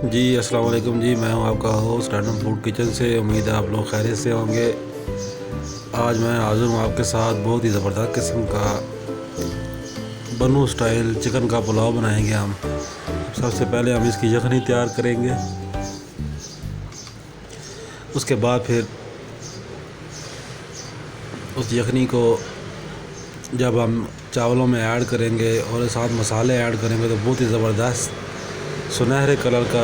जी अस्सलाम वालेकुम जी, मैं हूं आपका होस्ट रैंडम फूड किचन से। उम्मीद है आप लोग खैरियत से होंगे। आज मैं हाज़िर हूं आपके साथ बहुत ही ज़बरदस्त किस्म का बनू स्टाइल चिकन का पुलाव बनाएंगे हम। सबसे पहले हम इसकी यखनी तैयार करेंगे, उसके बाद फिर उस यखनी को जब हम चावलों में ऐड करेंगे और साथ मसाले ऐड करेंगे तो बहुत ही ज़बरदस्त सुनहरे कलर का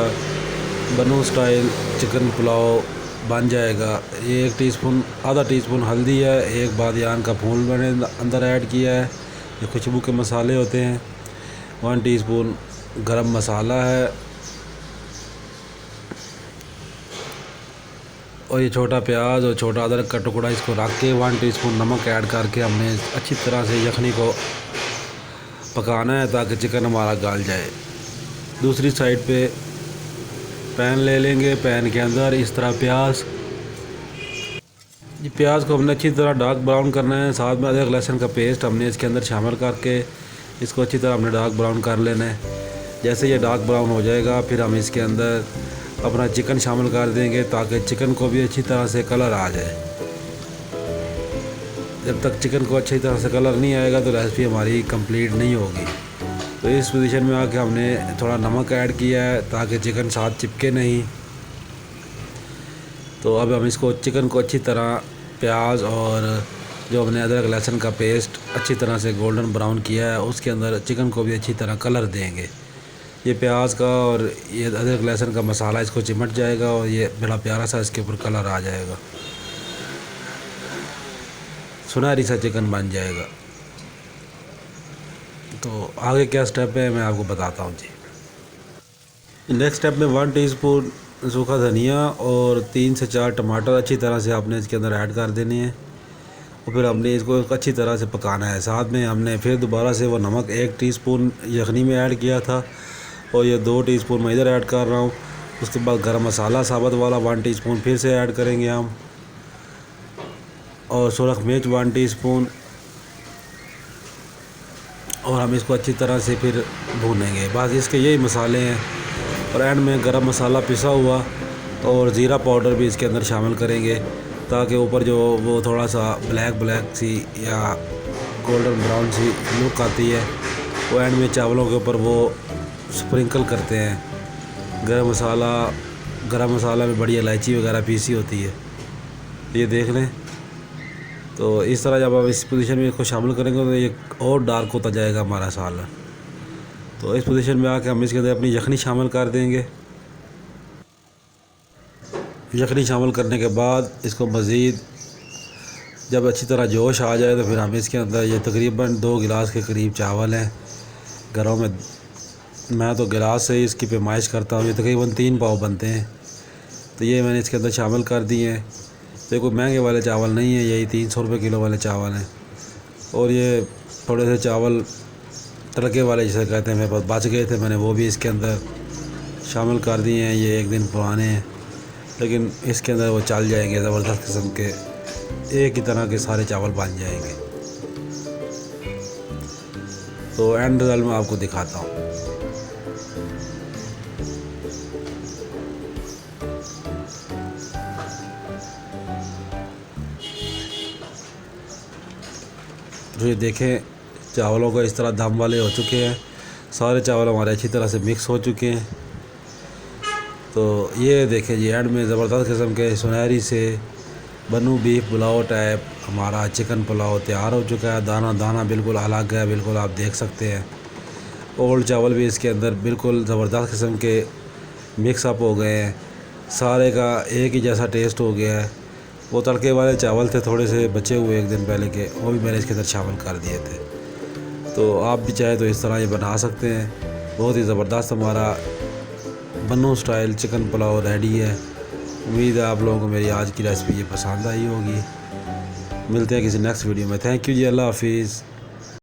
बनू स्टाइल चिकन पुलाव बन जाएगा। ये 1 टीस्पून आधा टीस्पून हल्दी है, एक बादियान का फूल मैंने अंदर ऐड किया है, ये खुशबू के मसाले होते हैं। 1 टीस्पून गरम मसाला है और ये छोटा प्याज और छोटा अदरक का टुकड़ा इसको रख के 1 टीस्पून नमक ऐड करके हमने अच्छी तरह से यखनी को पकाना है ताकि चिकन हमारा गल जाए। दूसरी साइड पे पैन ले लेंगे, पैन के अंदर इस तरह प्याज को हमने अच्छी तरह डार्क ब्राउन करना है। साथ में अदरक लहसुन का पेस्ट हमने इसके अंदर शामिल करके इसको अच्छी तरह हमने डार्क ब्राउन कर लेना है। जैसे ये डार्क ब्राउन हो जाएगा फिर हम इसके अंदर अपना चिकन शामिल कर देंगे ताकि चिकन को भी अच्छी तरह से कलर आ जाए। जब तक चिकन को अच्छी तरह से कलर नहीं आएगा तो रेसिपी हमारी कंप्लीट नहीं होगी। तो इस पोजीशन में आके हमने थोड़ा नमक ऐड किया है ताकि चिकन साथ चिपके नहीं। तो अब हम इसको चिकन को अच्छी तरह प्याज और जो हमने अदरक लहसुन का पेस्ट अच्छी तरह से गोल्डन ब्राउन किया है उसके अंदर चिकन को भी अच्छी तरह कलर देंगे। ये प्याज का और ये अदरक लहसुन का मसाला इसको चिमट जाएगा और ये बड़ा प्यारा सा इसके ऊपर कलर आ जाएगा, सुनहरी सा चिकन बन जाएगा। तो आगे क्या स्टेप है मैं आपको बताता हूँ जी। नेक्स्ट स्टेप में 1 टीस्पून सूखा धनिया और 3 से 4 टमाटर अच्छी तरह से आपने इसके अंदर ऐड कर देने हैं और फिर हमने इसको अच्छी तरह से पकाना है। साथ में हमने फिर दोबारा से वो नमक 1 टीस्पून यखनी में ऐड किया था और ये 2 टीस्पून मैं इधर ऐड कर रहा हूँ। उसके बाद गरम मसाला साबुत वाला 1 टीस्पून फिर से ऐड करेंगे हम और सुरख मिर्च 1 टीस्पून और हम इसको अच्छी तरह से फिर भूनेंगे। बस इसके यही मसाले हैं और एंड में गरम मसाला पिसा हुआ और ज़ीरा पाउडर भी इसके अंदर शामिल करेंगे ताकि ऊपर जो वो थोड़ा सा ब्लैक सी या गोल्डन ब्राउन सी लुक आती है वो एंड में चावलों के ऊपर वो स्प्रिंकल करते हैं। गरम मसाला में बड़ी इलायची वगैरह पीसी होती है, ये देख लें। तो इस तरह जब आप इस पोजीशन में इसको शामिल करेंगे तो ये और डार्क होता जाएगा हमारा सालन। तो इस पोजीशन में आके हम इसके अंदर अपनी यखनी शामिल कर देंगे। यखनी शामिल करने के बाद इसको मज़ीद जब अच्छी तरह जोश आ जाए तो फिर हम इसके अंदर ये तकरीबन 2 गिलास के करीब चावल हैं। घरों में मैं तो गिलास से ही इसकी पैमाइश करता हूँ, ये तकरीबन 3 पाव बनते हैं। तो ये मैंने इसके अंदर शामिल कर दिए हैं। तो ये कोई महंगे वाले चावल नहीं है, यही 300 रुपये किलो वाले चावल हैं। और ये थोड़े से चावल तड़के वाले जिसे कहते हैं मेरे पास बच गए थे, मैंने वो भी इसके अंदर शामिल कर दिए हैं। ये 1 दिन पुराने हैं लेकिन इसके अंदर वो चल जाएंगे, ज़बरदस्त किस्म के एक ही तरह के सारे चावल बन जाएंगे। तो एंड रिजल्ट में आपको दिखाता हूँ। तो ये देखें चावलों को इस तरह दम वाले हो चुके हैं, सारे चावल हमारे अच्छी तरह से मिक्स हो चुके हैं। तो ये देखें जी एंड में ज़बरदस्त किस्म के सुनहरी से बनू बीफ पुलाव टाइप हमारा चिकन पुलाव तैयार हो चुका है। दाना दाना बिल्कुल अलग है, बिल्कुल आप देख सकते हैं। ओल्ड चावल भी इसके अंदर बिल्कुल ज़बरदस्त किस्म के मिक्सअप हो गए हैं, सारे का एक ही जैसा टेस्ट हो गया है। वो तड़के वाले चावल थे थोड़े से बचे हुए 1 दिन पहले के, वो भी मैंने इसके अंदर शामिल कर दिए थे। तो आप भी चाहे तो इस तरह ये बना सकते हैं। बहुत ही ज़बरदस्त हमारा बनू स्टाइल चिकन पुलाव रेडी है। उम्मीद है आप लोगों को मेरी आज की रेसिपी ये पसंद आई होगी। मिलते हैं किसी नेक्स्ट वीडियो में। थैंक यू जी, अल्लाह हाफिज़।